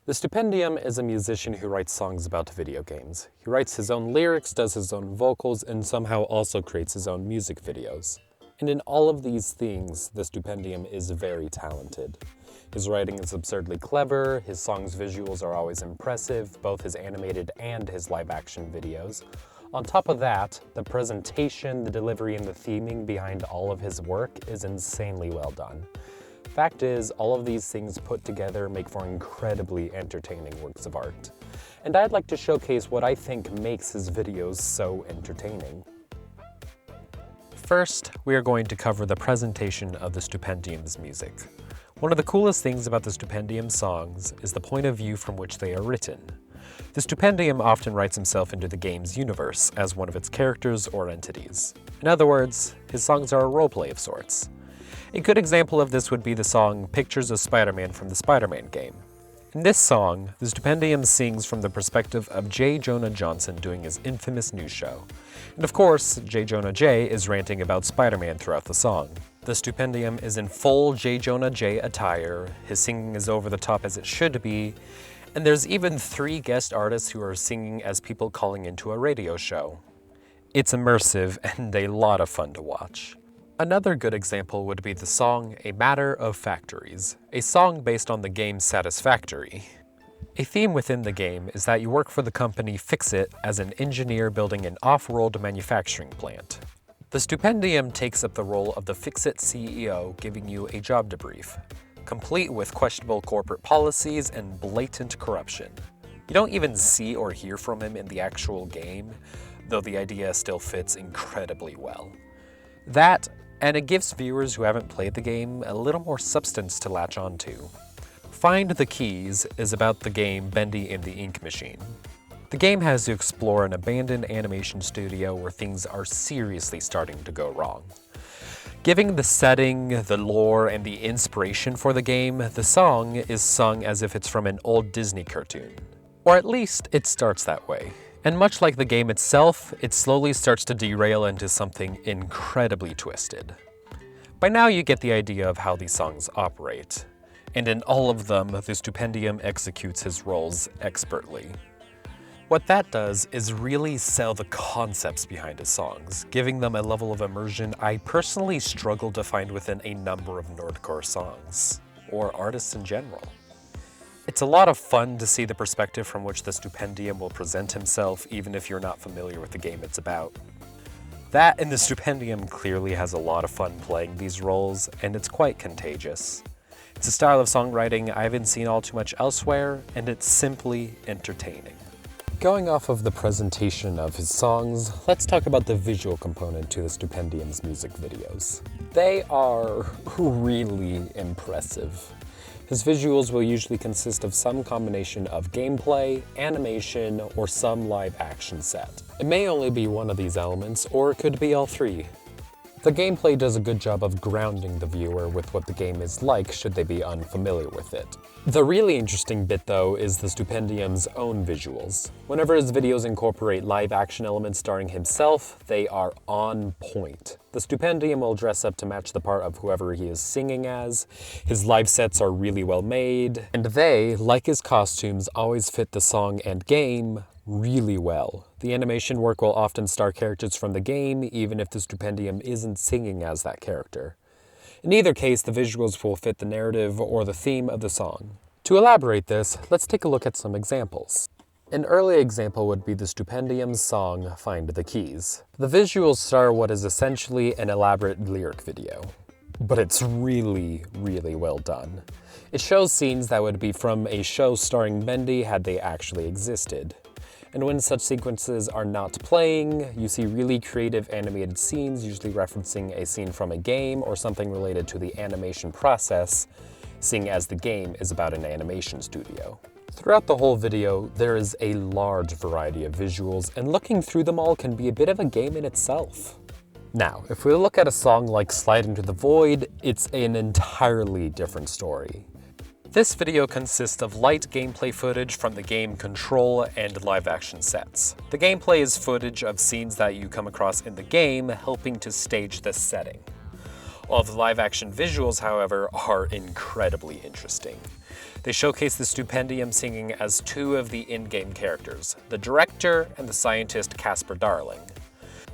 The Stupendium is a musician who writes songs about video games. He writes his own lyrics, does his own vocals, and somehow also creates his own music videos. And in all of these things, the Stupendium is very talented. His writing is absurdly clever, his songs' visuals are always impressive, both his animated and his live-action videos. On top of that, the presentation, the delivery, and the theming behind all of his work is insanely well done. Fact is, all of these things put together make for incredibly entertaining works of art. And I'd like to showcase what I think makes his videos so entertaining. First, we are going to cover the presentation of the Stupendium's music. One of the coolest things about the Stupendium songs is the point of view from which they are written. The Stupendium often writes himself into the game's universe as one of its characters or entities. In other words, his songs are a roleplay of sorts. A good example of this would be the song Pictures of Spider-Man from the Spider-Man game. In this song, the Stupendium sings from the perspective of J. Jonah Jameson doing his infamous news show. And of course, J. Jonah J is ranting about Spider-Man throughout the song. The Stupendium is in full J. Jonah J attire, his singing is over the top as it should be, and there's even 3 guest artists who are singing as people calling into a radio show. It's immersive and a lot of fun to watch. Another good example would be the song A Matter of Factories, a song based on the game Satisfactory. A theme within the game is that you work for the company Fix-It as an engineer building an off-world manufacturing plant. The Stupendium takes up the role of the Fix-It CEO, giving you a job debrief, complete with questionable corporate policies and blatant corruption. You don't even see or hear from him in the actual game, though the idea still fits incredibly well. That, and it gives viewers who haven't played the game a little more substance to latch onto. Find the Keys is about the game Bendy and the Ink Machine. The game has you explore an abandoned animation studio where things are seriously starting to go wrong. Giving the setting, the lore, and the inspiration for the game, the song is sung as if it's from an old Disney cartoon. Or at least it starts that way. And much like the game itself, it slowly starts to derail into something incredibly twisted. By now you get the idea of how these songs operate. And in all of them, the Stupendium executes his roles expertly. What that does is really sell the concepts behind his songs, giving them a level of immersion I personally struggle to find within a number of nerdcore songs, or artists in general. It's a lot of fun to see the perspective from which the Stupendium will present himself, even if you're not familiar with the game it's about. That and the Stupendium clearly has a lot of fun playing these roles, and it's quite contagious. It's a style of songwriting I haven't seen all too much elsewhere, and it's simply entertaining. Going off of the presentation of his songs, let's talk about the visual component to the Stupendium's music videos. They are really impressive. His visuals will usually consist of some combination of gameplay, animation, or some live action set. It may only be one of these elements, or it could be all 3. The gameplay does a good job of grounding the viewer with what the game is like should they be unfamiliar with it. The really interesting bit though is the Stupendium's own visuals. Whenever his videos incorporate live action elements starring himself, they are on point. The Stupendium will dress up to match the part of whoever he is singing as, his live sets are really well made, and they, like his costumes, always fit the song and game really well. The animation work will often star characters from the game, even if the Stupendium isn't singing as that character. In either case, the visuals will fit the narrative or the theme of the song. To elaborate this, let's take a look at some examples. An early example would be the Stupendium's song, Find the Keys. The visuals star what is essentially an elaborate lyric video, but it's really well done. It shows scenes that would be from a show starring Bendy had they actually existed. And when such sequences are not playing, you see really creative animated scenes, usually referencing a scene from a game or something related to the animation process, seeing as the game is about an animation studio. Throughout the whole video, there is a large variety of visuals, and looking through them all can be a bit of a game in itself. Now, if we look at a song like Slide Into the Void, it's an entirely different story. This video consists of light gameplay footage from the game Control and live action sets. The gameplay is footage of scenes that you come across in the game, helping to stage this setting. All of the live action visuals, however, are incredibly interesting. They showcase the Stupendium singing as two of the in-game characters, the director and the scientist Casper Darling.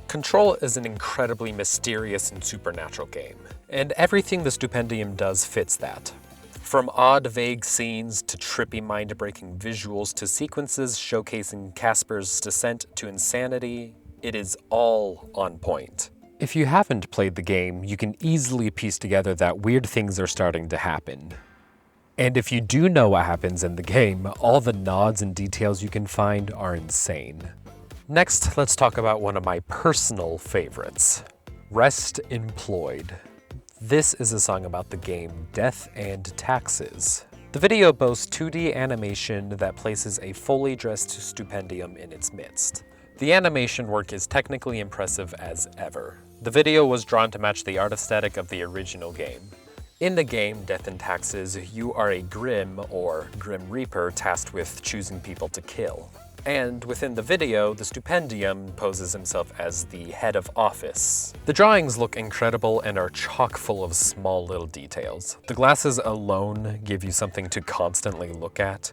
Control is an incredibly mysterious and supernatural game, and everything the Stupendium does fits that. From odd, vague scenes to trippy, mind-breaking visuals to sequences showcasing Casper's descent to insanity, it is all on point. If you haven't played the game, you can easily piece together that weird things are starting to happen. And if you do know what happens in the game, all the nods and details you can find are insane. Next, let's talk about one of my personal favorites, Rest Employed. This is a song about the game Death and Taxes. The video boasts 2D animation that places a fully dressed Stupendium in its midst. The animation work is technically impressive as ever. The video was drawn to match the art aesthetic of the original game. In the game Death and Taxes, you are a Grim or Grim Reaper tasked with choosing people to kill. And within the video, the Stupendium poses himself as the head of office. The drawings look incredible and are chock full of small little details. The glasses alone give you something to constantly look at.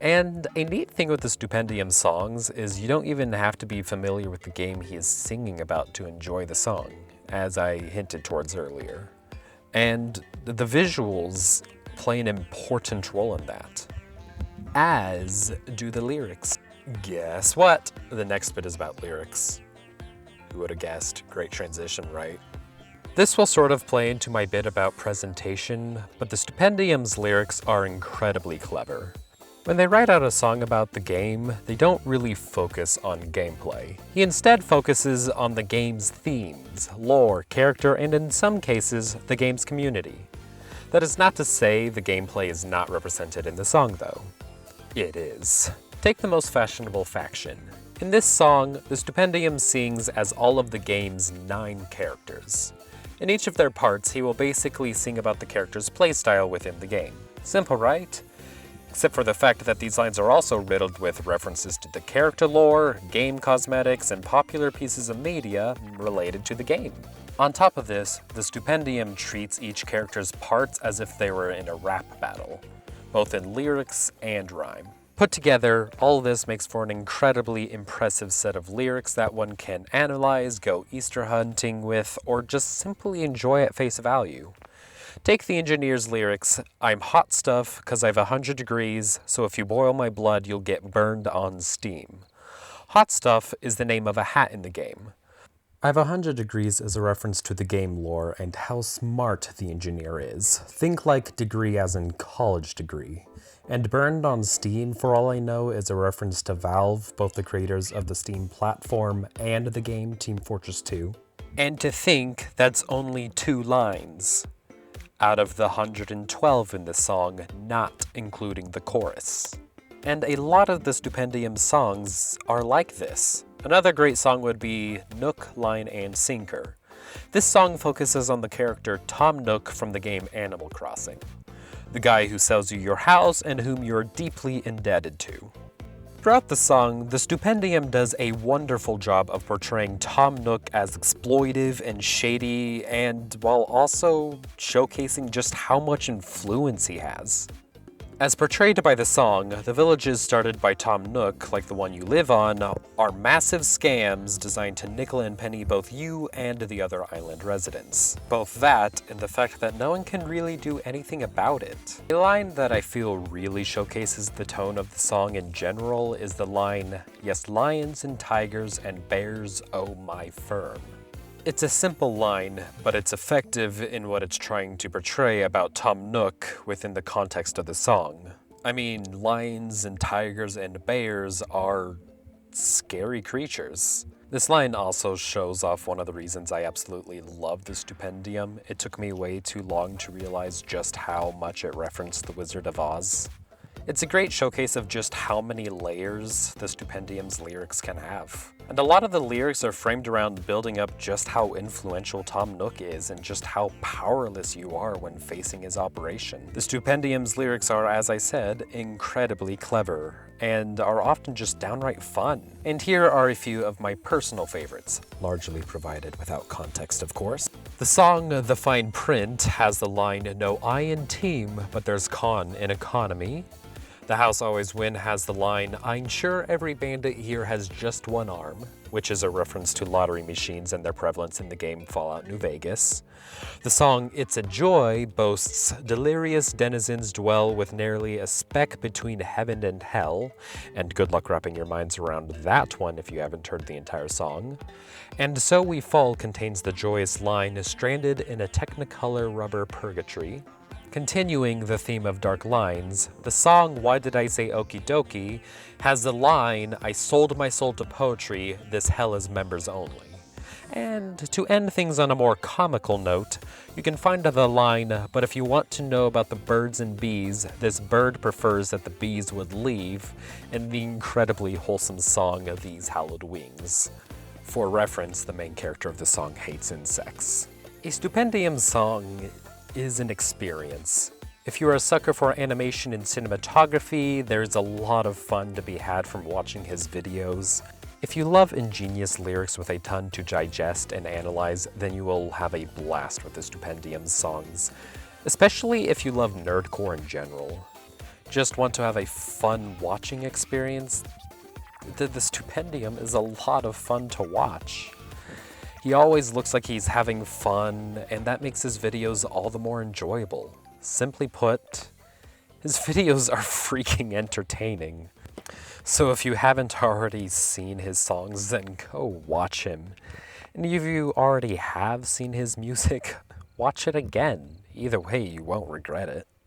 And a neat thing with the Stupendium songs is you don't even have to be familiar with the game he is singing about to enjoy the song, as I hinted towards earlier. And the visuals play an important role in that, as do the lyrics. Guess what? The next bit is about lyrics. Who would have guessed? Great transition, right? This will sort of play into my bit about presentation, but the Stupendium's lyrics are incredibly clever. When they write out a song about the game, they don't really focus on gameplay. He instead focuses on the game's themes, lore, character, and in some cases, the game's community. That is not to say the gameplay is not represented in the song, though. It is. Take the most fashionable faction. In this song, the Stupendium sings as all of the game's 9 characters. In each of their parts, he will basically sing about the character's playstyle within the game. Simple, right? Except for the fact that these lines are also riddled with references to the character lore, game cosmetics, and popular pieces of media related to the game. On top of this, the Stupendium treats each character's parts as if they were in a rap battle, both in lyrics and rhyme. Put together, all of this makes for an incredibly impressive set of lyrics that one can analyze, go Easter hunting with, or just simply enjoy at face value. Take the engineer's lyrics, "I'm hot stuff 'cause I've 100 degrees, so if you boil my blood, you'll get burned on steam." Hot stuff is the name of a hat in the game. I've 100 degrees is a reference to the game lore and how smart the engineer is. Think like degree as in college degree. And Burned on Steam, for all I know, is a reference to Valve, both the creators of the Steam platform and the game Team Fortress 2. And to think that's only 2 lines out of the 112 in the song, not including the chorus. And a lot of the Stupendium songs are like this. Another great song would be Nook, Line, and Sinker. This song focuses on the character Tom Nook from the game Animal Crossing, the guy who sells you your house and whom you're deeply indebted to. Throughout the song, the Stupendium does a wonderful job of portraying Tom Nook as exploitive and shady, and while also showcasing just how much influence he has. As portrayed by the song, the villages started by Tom Nook, like the one you live on, are massive scams designed to nickel and penny both you and the other island residents. Both that, and the fact that no one can really do anything about it. A line that I feel really showcases the tone of the song in general is the line, "Yes, lions and tigers and bears owe my firm." It's a simple line, but it's effective in what it's trying to portray about Tom Nook within the context of the song. I mean, lions and tigers and bears are scary creatures. This line also shows off one of the reasons I absolutely love the Stupendium. It took me way too long to realize just how much it referenced The Wizard of Oz. It's a great showcase of just how many layers the Stupendium's lyrics can have. And a lot of the lyrics are framed around building up just how influential Tom Nook is and just how powerless you are when facing his operation. The Stupendium's lyrics are, as I said, incredibly clever and are often just downright fun. And here are a few of my personal favorites, largely provided without context, of course. The song The Fine Print has the line, "No I in team, but there's con in economy." The House Always Win has the line, "I'm sure every bandit here has just one arm," which is a reference to lottery machines and their prevalence in the game Fallout New Vegas. The song It's a Joy boasts, "Delirious denizens dwell with nearly a speck between heaven and hell," and good luck wrapping your minds around that one if you haven't heard the entire song. And So We Fall contains the joyous line, "Stranded in a technicolor rubber purgatory." Continuing the theme of dark lines, the song Why Did I Say Okie Dokie has the line, "I sold my soul to poetry, this hell is members only." And to end things on a more comical note, you can find the line, "But if you want to know about the birds and bees, this bird prefers that the bees would leave," in the incredibly wholesome song These Hallowed Wings. For reference, the main character of the song hates insects. A Stupendium song is an experience. If you're a sucker for animation and cinematography, there's a lot of fun to be had from watching his videos. If you love ingenious lyrics with a ton to digest and analyze, then you will have a blast with the Stupendium's songs, especially if you love nerdcore in general. Just want to have a fun watching experience? The Stupendium is a lot of fun to watch. He always looks like he's having fun, and that makes his videos all the more enjoyable. Simply put, his videos are freaking entertaining. So if you haven't already seen his songs, then go watch him. And if you already have seen his music, watch it again. Either way, you won't regret it.